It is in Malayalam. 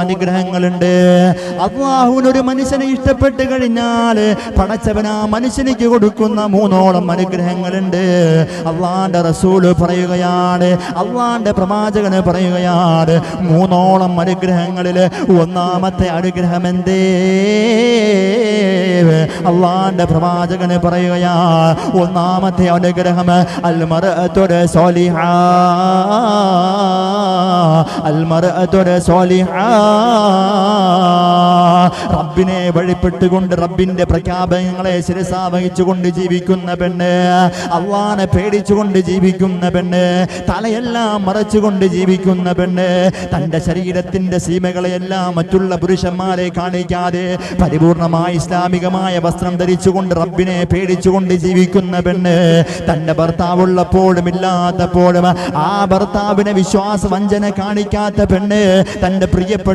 അനുഗ്രഹങ്ങളുണ്ട്. അല്ലാഹുവിനൊരു മനുഷ്യനെ ഇഷ്ടപ്പെട്ട് കഴിഞ്ഞാൽ പടച്ചവൻ ആ മനുഷ്യനിക്ക് കൊടുക്കുന്ന 3ഓളം അനുഗ്രഹങ്ങളുണ്ട്. അള്ളാന്റെ റസൂല് പറയുകയാണ്, അള്ളാന്റെ പ്രവാചകന് പറയുകയാണ്, 3ഓളം അനുഗ്രഹങ്ങളിൽ ഒന്നാമത്തെ അനുഗ്രഹം എന്തേ? അള്ളാന്റെ പ്രവാചകന് പറയുകയാ, ഒന്നാമത്തെ അനുഗ്രഹം അൽമർഅത്തുൽ സ്വാലിഹാ, അൽമർഅത്തുൽ സ്വാലിഹാ. റബ്ബിനെ വഴിപ്പെട്ടുകൊണ്ട് റബ്ബിന്റെ പ്രഖ്യാപനങ്ങളെ ശിരസാവഹിച്ചുകൊണ്ട് ജീവിക്കുന്ന പെണ്ണ്, അള്ളാനെ പേടിച്ചുകൊണ്ട് ജീവിക്കുന്ന പെണ്ണ്, തലയെല്ലാം മറച്ചുകൊണ്ട് ജീവിക്കുന്ന പെണ്ണ്, തന്റെ ശരീരത്തിന്റെ സീമകളെയെല്ലാം മറ്റുള്ള പുരുഷന്മാരെ കാണിക്കാതെ പരിപൂർണമായ ഇസ്ലാമികമായ വസ്ത്രം ധരിച്ചുകൊണ്ട് റബ്ബിനെ പേടിച്ചുകൊണ്ട് ജീവിക്കുന്ന പെണ്ണ്, തന്റെ ഭർത്താവുള്ളപ്പോഴും ഇല്ലാത്തപ്പോഴും ആ ഭർത്താവിനെ വിശ്വാസവഞ്ചന കാണിക്കാത്ത പെണ്ണ്, തന്റെ പ്രിയപ്പെട്ട